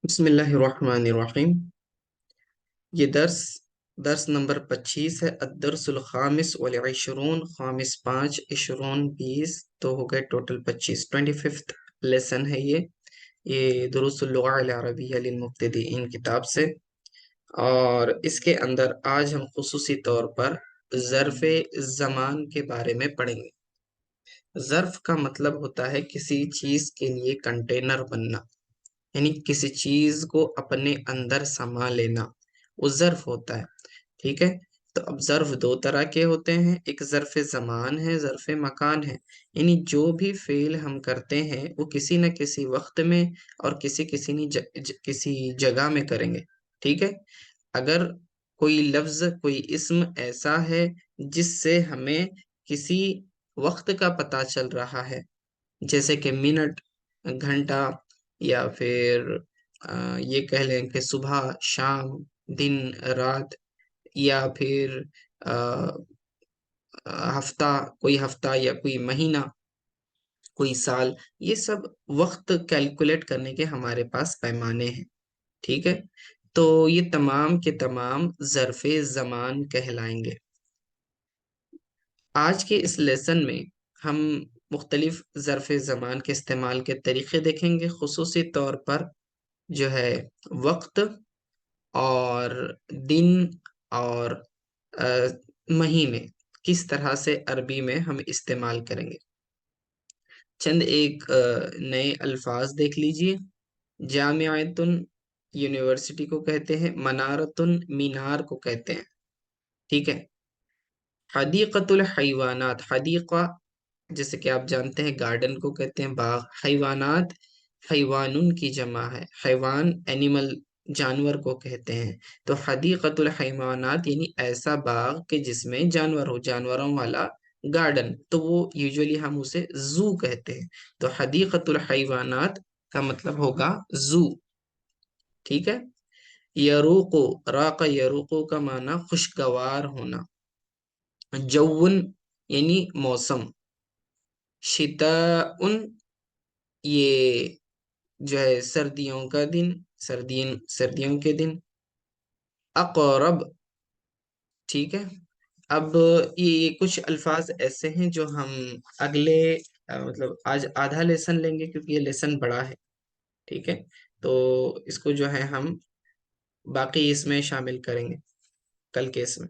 बिस्मिल्लाहिर्रहमानिर्रहीम। ये दर्स दर्स नंबर 25 है। अद्दर्सुल खामिस वल इशरून, खामिस 5, इशरून 20, तो हो गए टोटल 25। 25th लेसन है ये दुरूसुल लुगा अल अरबिय्या लिल मुब्तदीइन किताब से। और इसके अंदर आज हम खुसूसी तौर पर ज़र्फ़े ज़मान के बारे में पढ़ेंगे। ज़र्फ़ का मतलब होता है किसी चीज़ के लिए कंटेनर बनना, यानी किसी चीज को अपने अंदर समा लेना, वो ज़र्फ होता है। ठीक है। तो अब ज़र्फ दो तरह के होते हैं, एक ज़र्फ ज़मान है, ज़र्फ मकान है। यानी जो भी फेल हम करते हैं वो किसी न किसी वक्त में और किसी जगह में करेंगे। ठीक है। अगर कोई लफ्ज कोई इस्म ऐसा है जिससे हमें किसी वक्त का पता चल रहा है, जैसे कि मिनट, घंटा, या फिर ये कह लें कि सुबह शाम, दिन रात, या फिर अ, हफ्ता, कोई हफ्ता या कोई महीना, कोई साल, ये सब वक्त कैलकुलेट करने के हमारे पास पैमाने हैं। ठीक है। तो ये तमाम के तमाम ज़र्फ़े ज़मान कहलाएंगे। आज के इस लेसन में हम मुख्तलिफ ज़र्फ़ ज़मान के इस्तेमाल के तरीक़े देखेंगे, खुसूसी तौर पर जो है वक्त और दिन और अ, महीने किस तरह से अरबी में हम इस्तेमाल करेंगे। चंद एक नए अल्फाज देख लीजिए। जामिअतुन यूनिवर्सिटी को कहते हैं, मनारतुन मीनार को कहते हैं। ठीक है। हदीक़तुल हैवानात, हदीक़ा जैसे कि आप जानते हैं गार्डन को कहते हैं, बाग। हैवानात हैवानुन की जमा है, हैवान एनिमल जानवर को कहते हैं। तो हदीक़तुल हैवानात यानी ऐसा बाग कि जिसमें जानवर हो, जानवरों वाला गार्डन, तो वो यूजुअली हम उसे जू कहते हैं। तो हदीक़तुल हैवानात का मतलब होगा जू। ठीक है। यरूको, राका यरूको का माना खुशगवार होना। जौवन यानी मौसम। शिताउन ये जो है सर्दियों का दिन, सर्दियों के दिन। अक़रब। ठीक है। अब ये कुछ अल्फाज ऐसे हैं जो हम अगले मतलब आज आधा लेसन लेंगे क्योंकि ये लेसन बड़ा है। ठीक है। तो इसको जो है हम बाकी इसमें शामिल करेंगे कल के इसमें।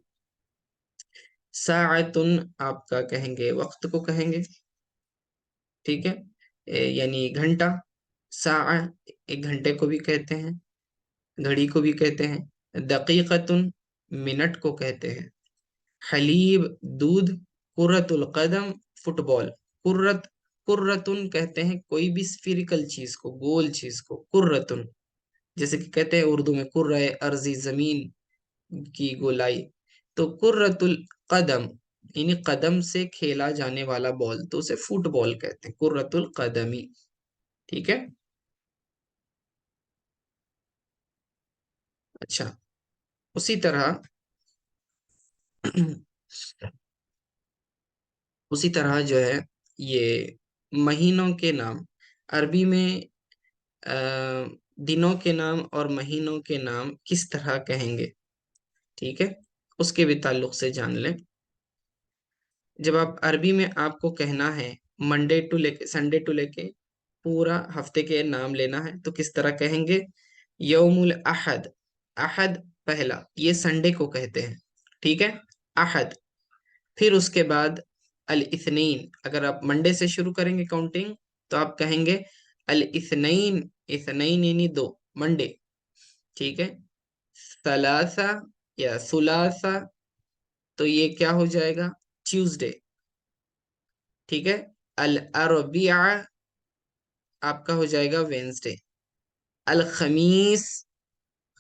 साअतुन आपका कहेंगे वक्त को कहेंगे। ठीक है। यानी घंटा। साआ एक घंटे को भी कहते हैं, घड़ी को भी कहते हैं। दकीकतुन मिनट को कहते हैं। हलीब दूध। कुर्रतुल कदम फुटबॉल। कुर्रत, कुर्रतुन कहते हैं कोई भी स्फिरिकल चीज को, गोल चीज को कुर्रतुन। जैसे कि कहते हैं उर्दू में कुर्रा अर्जी, जमीन की गोलाई। तो कुर्रतुल कदम यानी कदम से खेला जाने वाला बॉल, तो उसे फुटबॉल कहते हैं, कुर्रतुल कदमी। ठीक है। अच्छा। उसी तरह उसी तरह जो है ये महीनों के नाम अरबी में, अ, दिनों के नाम और महीनों के नाम किस तरह कहेंगे। ठीक है। उसके भी ताल्लुक से जान लें। जब आप अरबी में आपको कहना है मंडे टू लेके संडे टू लेके पूरा हफ्ते के नाम लेना है, तो किस तरह कहेंगे। यौमुल अहद, अहद पहला, ये संडे को कहते हैं। ठीक है। अहद। फिर उसके बाद अल इथनीन, अगर आप मंडे से शुरू करेंगे काउंटिंग तो आप कहेंगे अल इथनईन, इथनईन यानी दो, मंडे। ठीक है। सलासा या सुलासा, तो ये क्या हो जाएगा, ट्यूसडे। ठीक है। अल अरबिया आपका हो जाएगा वेंसडे। अल खमीस,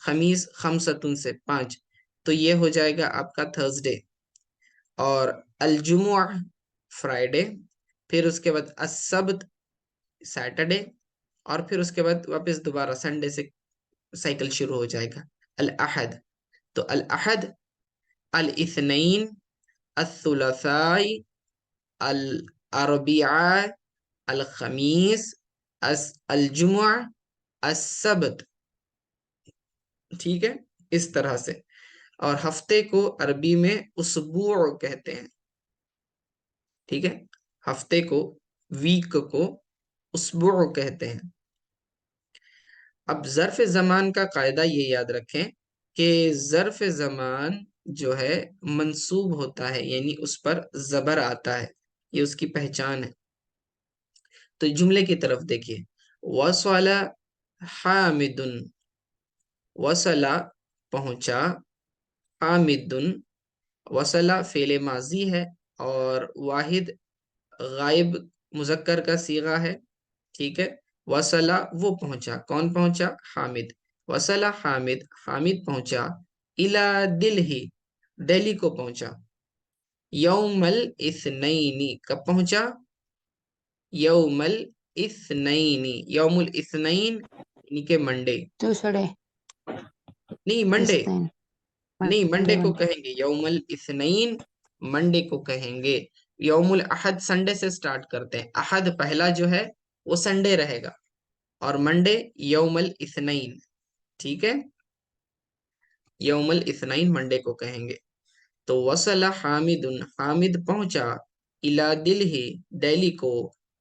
खमीस खमसतुन से पांच, तो ये हो जाएगा आपका थर्सडे। और अल जुमुआ फ्राइडे। फिर उसके बाद असब्त सैटरडे। और फिर उसके बाद वापस दोबारा संडे से साइकिल शुरू हो जाएगा। अल अहद। तो अल अहद, अल इथनईन, असुलसाई, अल अरबिया, अल खमीस, अल जुमुआ, असब्त। ठीक है, इस तरह से। और हफ्ते को अरबी में उसबू कहते हैं। ठीक है, हफ्ते को, वीक को उसबू कहते हैं। अब ज़र्फ ज़मान का कायदा ये याद रखें कि ज़र्फ ज़मान जो है मंसूब होता है, यानी उस पर ज़बर आता है, ये उसकी पहचान है। तो जुमले की तरफ देखिए, वसला हामिदुन, वसला पहुंचा, हामिदुन, वसला फेले माजी है, और वाहिद गायब मुजक्कर का सीगा है। ठीक है, वसला वो पहुंचा, कौन पहुंचा? हामिद। वसला हामिद, हामिद पहुंचा, इला दिल ही, दिल्ली को पहुंचा। यौमल इस्नैनी, कब पहुंचा? यौमल इस्नैनी, यौमुल इस्नैन यानी कि मंडे। ट्यूसडे, नहीं, मंडे। इस्तीन, नहीं, मंडे मंडे, को मंडे। कहेंगे यौमुल इस्नैन, मंडे को कहेंगे। यौमुल अहद संडे से स्टार्ट करते हैं, अहद पहला जो है वो संडे रहेगा, और मंडे यौमुल इस्नैन। ठीक है, यौमुल इस्नैन मंडे को कहेंगे। तो वसला हामिदुन, हामिद पहुंचा, इला दिल्ही, दिल्ली को,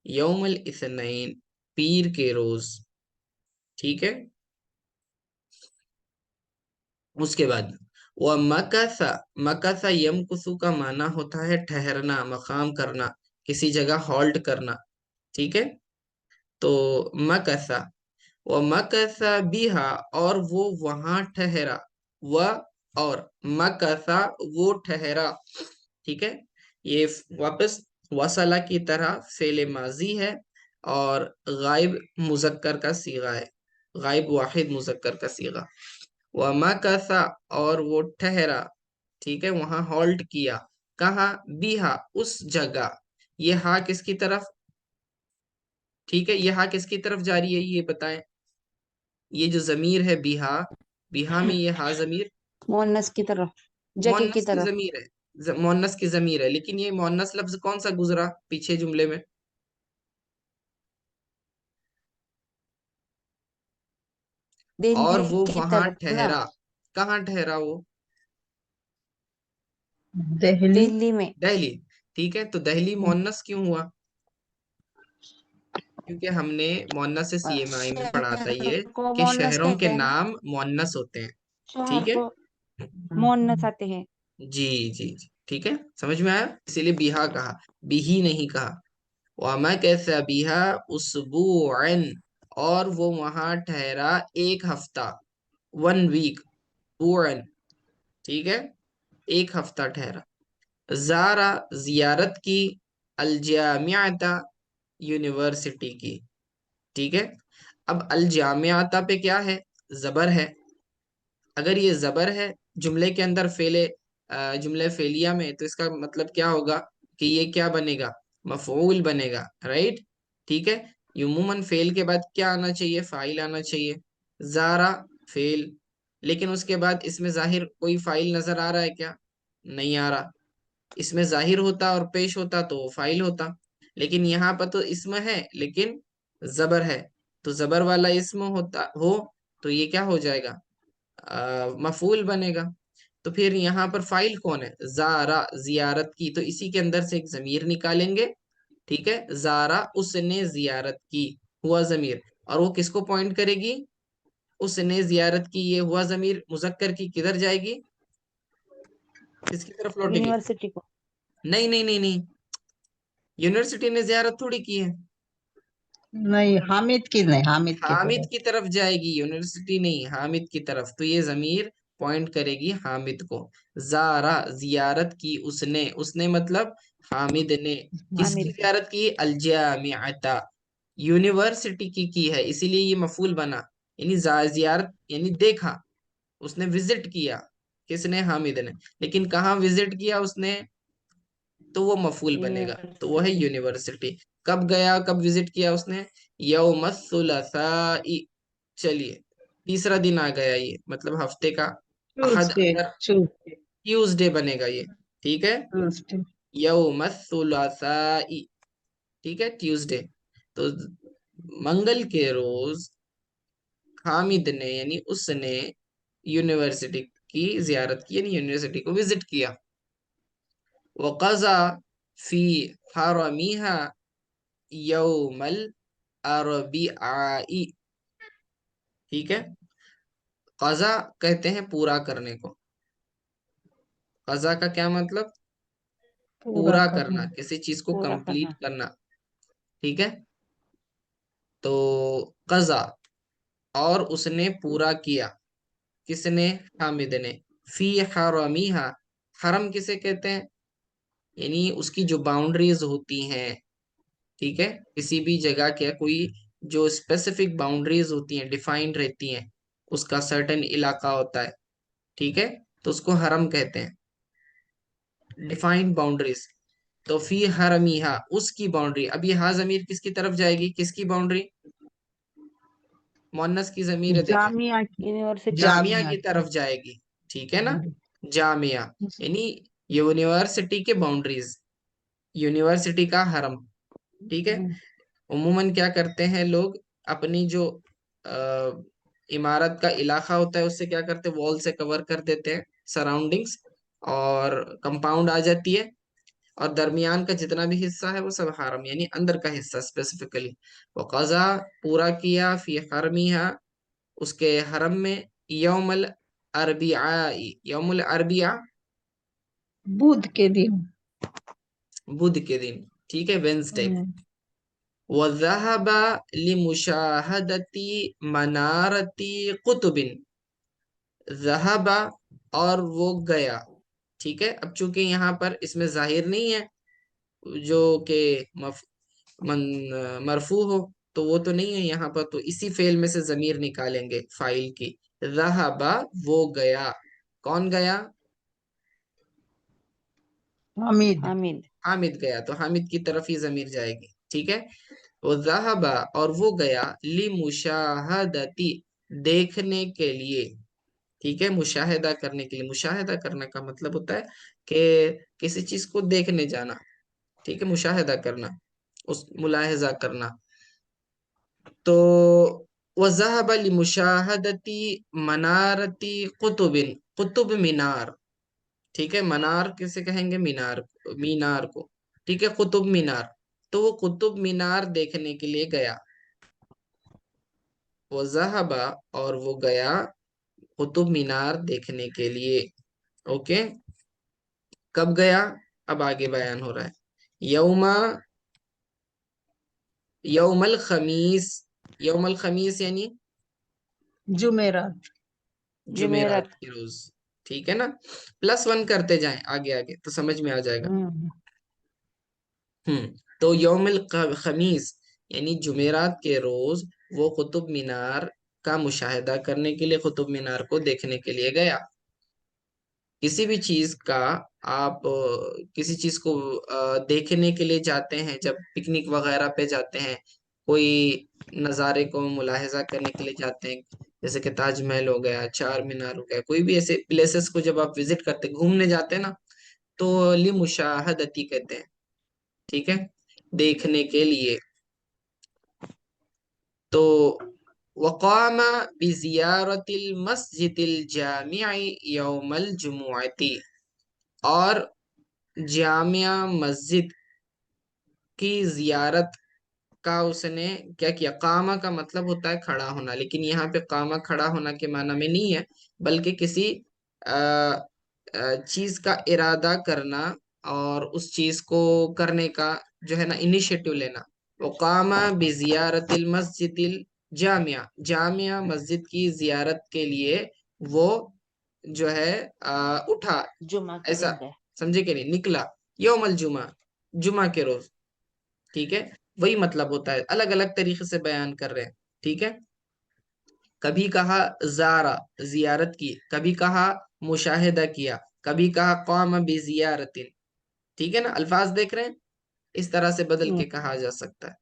यौमुल इस्नैन, पीर के रोज। ठीक है, उसके बाद वह मकसा, मकसा यमकुसु का माना होता है ठहरना, मकाम करना, किसी जगह हॉल्ट करना। ठीक है, तो मकसा, वह मकसा बिहा, और वो वहां ठहरा, वह और मकसा वो ठहरा। ठीक है, ये वापस वसला की तरह फेले माजी है, और गायब मुजक्कर का सीगा है, गायब वाहिद मुजक्कर का सीगा। वमकसा, और वो ठहरा, ठीक है, वहां हॉल्ट किया। कहा? बिहा, उस जगह। ये हा किसकी तरफ? ठीक है, ये हा किसकी तरफ जारी है, ये बताएं। ये जो जमीर है बिहा, बिहा में ये हा जमीर मोहन्नस की तरफ, जगह की मोहन्नस की तरफ। जमीर है, मोहन्नस की जमीर है, लेकिन ये मोहन्नस लफ्ज कौन सा गुजरा पीछे जुमले में? और दिल्ली वो की वहां तरफ ना, ठहरा, कहाँ ठहरा वो? दिल्ली। दिल्ली में। दिल्ली। ठीक है, तो दिल्ली मोहन्नस क्यों हुआ? क्योंकि हमने मोहन्नस से सीएमआई में पढ़ा था शहर ये, को कि मोहन्नस शहरों के कहते हैं ना, नाम मोहन्नस होते हैं। शहर ठीक है, को मोहन्नस आते हैं। जी जी जी, ठीक है, समझ में आया, इसीलिए बिहा कहा, बिही नहीं कहा। वमा कैसा बिहा उसबुअन, और वो वहां ठहरा एक हफ्ता, 1 वीक, बुअन। ठीक है, एक हफ्ता ठहरा। जारा, जियारत की, अलजामियाता, यूनिवर्सिटी की। ठीक है, अब अलजामियाता पे क्या है? जबर है। अगर ये जबर है जुमले के अंदर, फेले जुमले फेलिया में, तो इसका मतलब क्या होगा कि ये क्या बनेगा? मफऊल बनेगा, राइट। ठीक है, उमूमन फेल के बाद क्या आना चाहिए? फाइल आना चाहिए। जारा फेल, लेकिन उसके बाद इसमें जाहिर कोई फाइल नजर आ रहा है क्या? नहीं आ रहा। इसमें जाहिर होता और पेश होता तो फाइल होता, लेकिन यहाँ पर तो इसम है लेकिन जबर है। तो जबर वाला इसम होता हो तो ये क्या हो जाएगा? मफूल बनेगा। तो फिर यहाँ पर फाइल कौन है? जारा, जियारत की, तो इसी के अंदर से एक जमीर निकालेंगे। ठीक है, जारा उसने जियारत की, हुआ जमीर, और वो किसको पॉइंट करेगी? उसने जियारत की, ये हुआ जमीर मुजक्कर की किधर जाएगी? किसकी तरफ लौटेगी? यूनिवर्सिटी को। नहीं नहीं नहीं नहीं, यूनिवर्सिटी ने जियारत थोड़ी की है, नहीं, हामिद की नहीं, हामिद की हामिद तरफ। की तरफ जाएगी, यूनिवर्सिटी नहीं, हामिद की तरफ। तो ये जमीर पॉइंट करेगी हामिद को। जारा, जियारत की उसने, उसने मतलब हामिद ने। किसकी हामिद। जियारत की? अलजामिअता, यूनिवर्सिटी की है, इसीलिए ये मफूल बना। यानी जियारत यानी देखा, उसने विजिट किया। किसने? हामिद ने। लेकिन कहाँ विजिट किया उसने? तो वो मफूल बनेगा, तो वो है यूनिवर्सिटी। यूनिवर्सिटी। कब गया, कब विजिट किया उसने? यौमस्सुलसाई। चलिए, तीसरा दिन आ गया ये, मतलब हफ्ते का। अहद ट्यूसडे, अगर ट्यूसडे, ट्यूसडे बनेगा ये। ठीक है, ट्यूसडे। यौमस्सुलसाई, ठीक है, ट्यूसडे। तो मंगल के रोज हामिद ने यानी उसने यूनिवर्सिटी की जियारत की, यानी यूनिवर्सिटी को विजिट किया। वक़ज़ा फी हरमिहा यौमल अरबिआई। ठीक है, कज़ा कहते हैं पूरा करने को। कज़ा का क्या मतलब? पूरा पूरा करना। करना, किसी चीज को पूरा कंप्लीट करना। करना। ठीक है, तो कज़ा, और उसने पूरा किया। किसने? हामिद ने। फी हरमिहा, हरम किसे कहते हैं? यानी उसकी जो बाउंड्रीज होती हैं। ठीक है, किसी भी जगह के कोई जो स्पेसिफिक बाउंड्रीज होती हैं, डिफाइंड रहती हैं, उसका सर्टेन इलाका होता है। ठीक है, तो उसको हरम कहते हैं, डिफाइंड बाउंड्रीज। तो फी हरमिहा, उसकी बाउंड्री। अब ये हा जमीर किसकी तरफ जाएगी? किसकी बाउंड्री? मुअन्नस की जमीर है, देखें, जामिया यूनिवर्सिटी। जामिया जामिया की की। तरफ जाएगी। ठीक है ना, हम्म, जामिया यानी यूनिवर्सिटी के बाउंड्रीज, यूनिवर्सिटी का हरम। ठीक है, उम्मूमन क्या करते हैं लोग, अपनी जो अ, इमारत का इलाका होता है उससे क्या करते हैं, वॉल से कवर कर देते हैं सराउंडिंग्स, और कंपाउंड आ जाती है, और दरमियान का जितना भी हिस्सा है वो सब हरम, यानी अंदर का हिस्सा स्पेसिफिकली। वो कज़ा, पूरा किया, फी हरमिहा, उसके हरम में, यौमल अरबिया, यौमुल अरबिया, बुध के दिन। बुध के दिन। ठीक है, वेंसडे। हम्म, वज़हबा लिमुशाहदती मनारती कुतुबिन, ज़हबा, और वो गया। ठीक है, अब चूंकि यहाँ पर इसमें जाहिर नहीं है जो कि मन मरफू हो, तो वो तो नहीं है यहाँ पर, तो इसी फेल में से जमीर निकालेंगे फाइल की। ज़हबा, वो गया। कौन गया? हामिद। हामिद। हामिद गया, तो हामिद की तरफ ही जमीर जाएगी। ठीक है, वो ज़हबा, और वो गया, ली मुशाहदती, देखने के लिए। ठीक है, मुशाहिदा करने के लिए। मुशाहिदा करने का मतलब होता है कि किसी चीज को देखने जाना। ठीक है, मुशाहिदा करना, उस मुलाहिजा करना। तो वज़हब लिमुशाहदती मनारती कुतुबिन, कुतुब मीनार। ठीक है, मनार किसे कहेंगे? मीनार, मीनार को। ठीक है, कुतुब मीनार, तो वो कुतुब मीनार देखने के लिए गया। वज़हबा, और वो गया कुतुब मीनार देखने के लिए। ओके, कब गया? अब आगे बयान हो रहा है। यौमा, यौमल खमीस, यौमल खमीस यानी जुमेरात। जुमेरात जुमेरत। के रोज। ठीक है ना, +1 करते जाएं आगे आगे तो समझ में आ जाएगा। हम्म, तो यौमल खमीस यानी जुमेरात के रोज वो कुतुब मीनार का मुशाहिदा करने के लिए, कुतुब मीनार को देखने के लिए गया। किसी भी चीज का, आप किसी चीज को देखने के लिए जाते हैं, जब पिकनिक वगैरह पे जाते हैं, कोई नज़ारे को मुलाहिजा करने के लिए जाते हैं, जैसे कि ताजमहल हो गया, चार मीनार हो गया, कोई भी ऐसे प्लेसेस को जब आप विजिट करते, घूमने जाते हैं ना, तो लि मुशाहदती कहते हैं। ठीक है, देखने के लिए। तो वक़ामा बिजियारतिल मस्जिदिल जामिई यौमल जुमुअती, और जामिया मस्जिद की जियारत का उसने क्या किया? कामा का मतलब होता है खड़ा होना, लेकिन यहाँ पे कामा खड़ा होना के माना में नहीं है, बल्कि किसी चीज का इरादा करना, और उस चीज को करने का जो है ना, इनिशिएटिव लेना। वो कामा बिजियारतिल मस्जिदिल जामिया, जामिया मस्जिद की जियारत के लिए वो जो है उठा, जुमा के ऐसा दिन गए। समझे कि नहीं, निकला। यौमल जुमा, जुमा के रोज। ठीक है, वही मतलब होता है, अलग अलग तरीके से बयान कर रहे हैं। ठीक है, कभी कहा जारा, जियारत की, कभी कहा मुशाहिदा किया, कभी कहा क़ाम बिजियारतिन। ठीक है ना, अल्फाज देख रहे हैं, इस तरह से बदल हम्म, के कहा जा सकता है।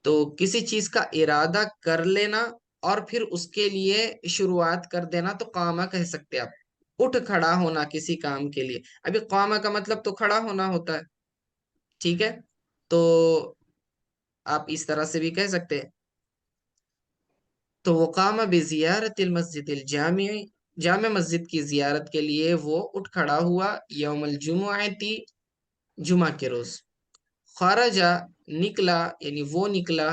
तो किसी चीज का इरादा कर लेना और फिर उसके लिए शुरुआत कर देना, तो कामा कह सकते हैं आप। उठ खड़ा होना किसी काम के लिए, अभी कामा का मतलब तो खड़ा होना होता है। ठीक है, तो आप इस तरह से भी कह सकते हैं। तो वो कामा बिज़ियारतिल मस्जिदिल जामी, जामे मस्जिद की जियारत के लिए वो उठ खड़ा हुआ, यौमुल जुमुअती, जुमा के रोज। खरजा, निकला, यानी वो निकला,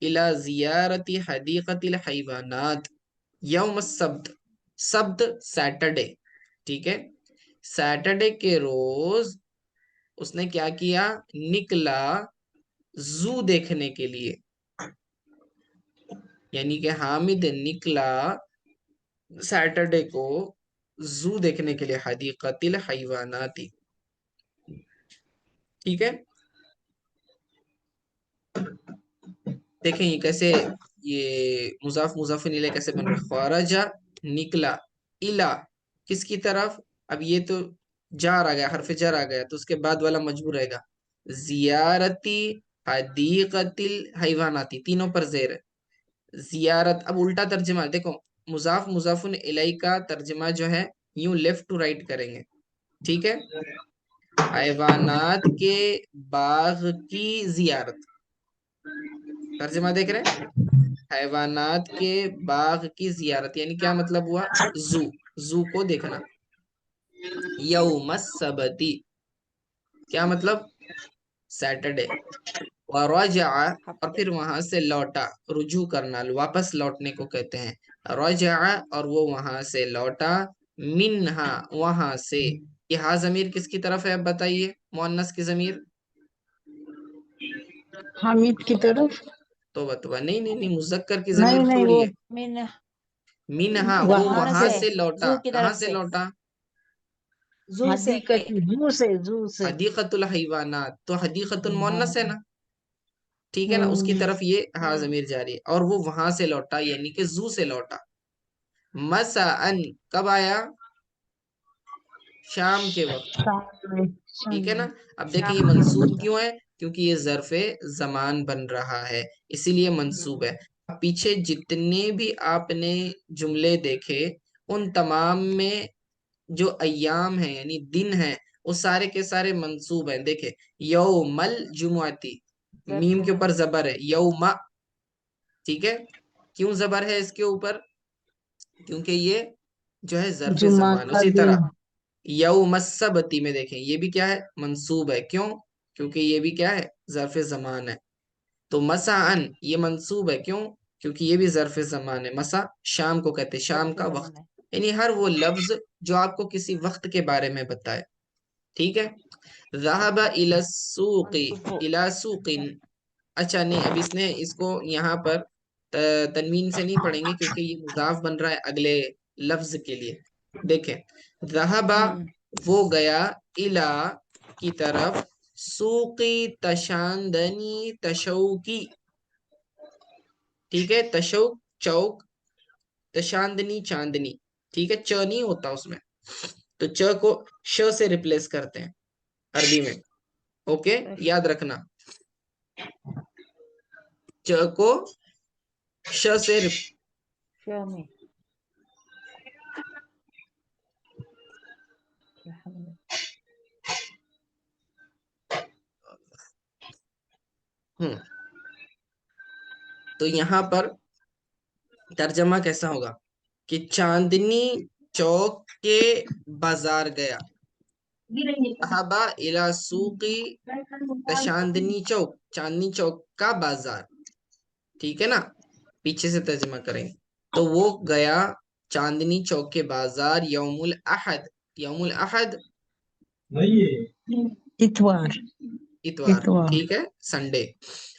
इला जियारती हदीकतिल हैवानात, यौम सब्त, सब्त सैटरडे, ठीक है, सैटरडे के रोज उसने क्या किया, निकला जू देखने के लिए, यानी कि हामिद निकला सैटरडे को जू देखने के लिए, हदीकतिल हैवानाती, ठीक है। देखें ये कैसे, ये मुजाफ मुजाफिन इले कैसे बन रहा है, खरजा, निकला, इला, किसकी तरफ, अब ये तो जार आ गया, हरफ जर आ गया, तो उसके बाद वाला मजबूर रहेगा, जियारती हदीकतिल हैवानाती, तीनों पर जेर है, जियारत। अब उल्टा तर्जमा देखो, मुजाफ मुजाफिन इलाई का तर्जमा जो है यूं लेफ्ट टू राइट करेंगे, ठीक है, हैवानात के बाग की जियारत, तर्जमा देख रहे हैं, हैवानात के बाग की जियारत, यानी क्या मतलब हुआ, जू, जू को देखना, यौमस सबती, क्या मतलब, सैटरडे, वरजा, और हफ्ते। फिर वहां से लौटा, रुजू करना, वापस लौटने को कहते हैं, रजा, और वो वहां से लौटा, मिन्हा, वहां से, ये हा जमीर किसकी तरफ है, अब बताइए, मुअन्नस की जमीर, हामिद की तरफ। तो बतवा, नहीं नहीं नहीं, मुजक्कर की नहीं जमीर नहीं, थोड़ी वो है, मीन मिन्हा, वो वहां मोहन वहां से। से, से लौटा, जू की कहाँ तरफ से से, लौटा, जू से। हदीकत, जू से। हदीकतुल हैवानात, तो हदीकतुल मुअन्नस है हाँ। ना, ठीक है ना, उसकी हम्म। तरफ ये हाँ हम्म। जमीर जारी है, और वो वहां से लौटा, यानी कि जू से लौटा, मसाअन, कब आया, शाम के वक्त, शाम में, ठीक है ना। शाम अब देखें ये शाम के मंसूब वक्त। क्यों है, क्योंकि ये ज़र्फ़े ज़मान बन रहा है, इसीलिए मंसूब है। अब पीछे जितने भी आपने जुमले देखे, उन तमाम में जो अय्याम है यानी दिन है, वो सारे के सारे मंसूब हैं, देखे, यौमल जुमुअती, ज़र्फ मीम के है। ऊपर जबर है, यौमा, ठीक है, क्यों जबर है इसके ऊपर, क्योंकि ये जो है ज़र्फ़े जुमा ज़मान, का उसी दिन। तरह यौमस्सबती में देखें, ये भी क्या है, मंसूब है, क्यों, क्योंकि ये भी क्या है, ज़र्फ़े ज़मान है। तो मसाअन ये मंसूब है, क्यों, क्योंकि ये भी ज़र्फ़े ज़मान है, मसा शाम को कहते हैं, शाम ज़र्फ का वक्त, ज़मान है। यानी हर वो लफ्ज जो आपको किसी वक्त के बारे में बताए, ठीक है। ज़हबा इला सूक़ी, मंसूब हो। इला सूक़िन, अच्छा नहीं, अब इसने इसको यहाँ पर तनवीन से नहीं पढ़ेंगे, क्योंकि ये मुजाफ बन रहा है अगले लफ्ज के लिए। देखें, ज़हबा, हम्म। वो गया, इला, की तरफ, सूक़ी तशांदनी तशौकी, ठीक है, तशौक चौक, तशांदनी चांदनी, ठीक है, च नहीं होता उसमें, तो च को श से रिप्लेस करते हैं अरबी में, ओके, याद रखना, च को श से शामी। हम्म, तो यहाँ पर तर्जमा कैसा होगा कि चांदनी चौक के बाजार गया, अहबा इला सूकी चांदनी चौक, चांदनी चौक का बाजार, ठीक है ना, पीछे से तर्जमा करेंगे, तो वो गया चांदनी चौक के बाजार, यौमुल अहद, यौमुल अहद, इतवार। इतवार, इतवार। ठीक है, संडे,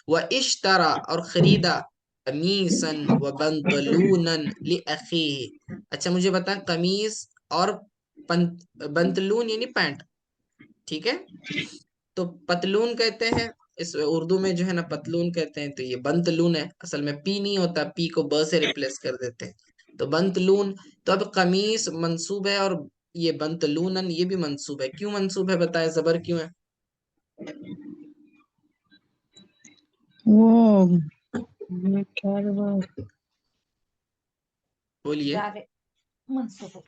व इश्तरा, और खरीदा, कमीसन व बंतलूनन लि अखीही, अच्छा मुझे बता, कमीज और बंतलून यानी पैंट, ठीक है, तो पतलून कहते हैं, इस उर्दू में जो है ना पतलून कहते हैं, तो ये बंतलून है, असल में पी नहीं होता, पी को ब से रिप्लेस कर देते हैं, तो बंतलून, तो अब कमीज मंसूब है, और ये बंतलूनन ये भी मंसूब है, क्यों मंसूब है बताए, जबर क्यों है, वो क्या वो बोलिए, जा रहे, मंसूब हो।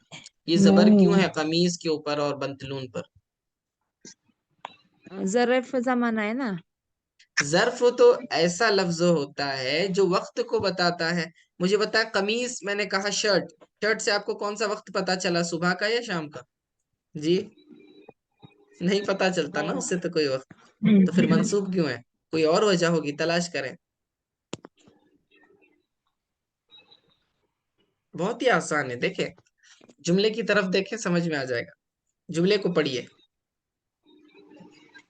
ये जबर क्यों नहीं, है कमीज के ऊपर और बंतलून पर, ज़र्फ ज़माना है ना। ज़र्फ तो ऐसा लफ्ज होता है जो वक्त को बताता है। मुझे बताया कमीज, मैंने कहा शर्ट। शर्ट से आपको कौन सा वक्त पता चला, सुबह का या शाम का? जी, नहीं पता चलता ना नहीं। उससे तो कोई वक्त। तो फिर मंसूब क्यों है? कोई और वजह होगी, तलाश करें। बहुत ही आसान है, देखें जुमले की तरफ, देखें समझ में आ जाएगा। जुमले को पढ़िए।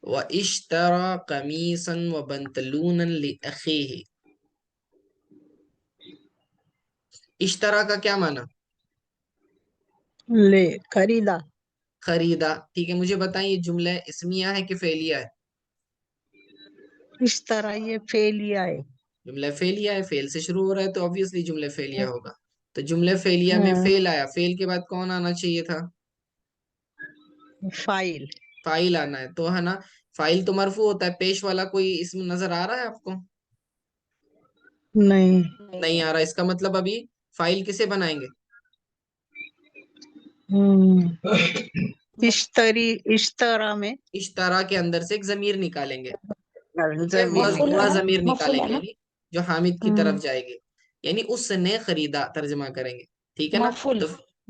व इश्तरा कमीसन व बंतलूनन लिअखीही। इश्तरा का क्या माना? ले खरीदा। खरीदा। ठीक है, मुझे बताएं ये जुमला इस्मिया है कि फेलिया है? इस तरह ये फेलिया है। जुमला फेलिया है, फेल से शुरू हो रहा है तो ऑब्वियसली जुमले फेलिया होगा। तो जुमले फेलिया में हाँ, फेल आया, फेल के बाद कौन आना चाहिए था? फाइल। फाइल आना है, तो है ना। फाइल तो मरफू होता है, पेश वाला कोई इसमें नजर आ रहा है आपको? नहीं। नहीं आ रहा, इसका मतलब अभी फाइल किसे बनाएंगे? इस तरह में इस तरह के अंदर से एक जमीर निकालेंगे। ठीक है, जमीन मफूल है वह ना, जमीर मफूल है निकालेंगे, ना। यानी जो हामिद की तरफ हम्म, जाएगी। यानी उसने खरीदा, तर्जमा करेंगे। ठीक है ना। मफूल। तो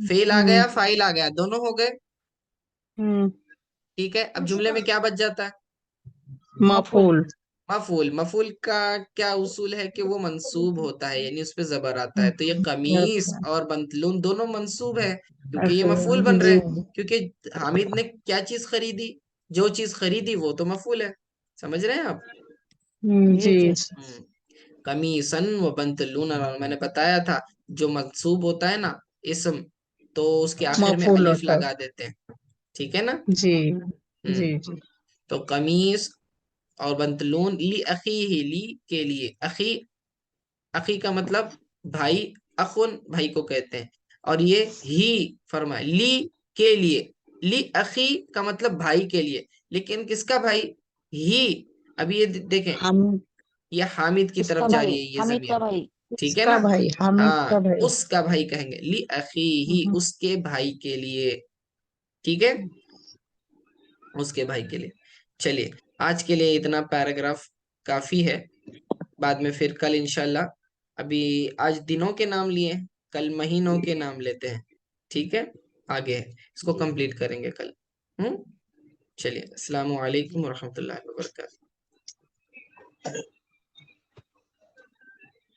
फेल आ हम्म, गया, फाइल आ गया, दोनों हो गए। हम्म, ठीक है, अब जुमले में क्या बच जाता है? मफूल। मफूल। मफूल। मफूल का क्या उसूल है कि वो मंसूब होता है, यानी उस पे जबर आता है। तो ये कमीज अच्छा। और बंतलून दोनों मंसूब है, क्योंकि ये अच्छा, मफूल बन रहे जी। हैं। क्योंकि हामिद ने क्या चीज खरीदी, जो चीज खरीदी वो तो मफूल है। समझ रहे हैं आप? जी जी। जी। हम्म। कमीसन व बंतलून, और मैंने बताया था जो मंसूब होता है ना इस्म, तो उसके आखिर में मफूल अलिफ होता लगा है। देते हैं। ठीक है ना। जी। हम्म। जी जी। तो कमीज और बंतलून ली अखी ही, ली के लिए, अखी, अखी का मतलब भाई, अखुन भाई को कहते हैं। और ये ही फरमाए ली के लिए, ली अखी का मतलब भाई के लिए। लेकिन किसका भाई? ही। अभी ये देखें, हम ये हामिद की तरफ किसका जा भाई? रही है ये हामिद का जमीर। भाई। ठीक है ना। इसका भाई, हामिद का हाँ, भाई। उसका भाई कहेंगे, ली अखी ही, हम्म, उसके भाई के लिए। ठीक है, उसके भाई के लिए। चलिए, आज के लिए इतना पैराग्राफ काफी है। बाद में फिर कल इंशाल्लाह। अभी आज दिनों के नाम लिए, कल महीनों के नाम लेते हैं। ठीक है, आगे है, इसको कंप्लीट करेंगे कल। हम्म। चलिए, अस्सलाम वालेकुम रहमतुल्लाहि व बरकातहू।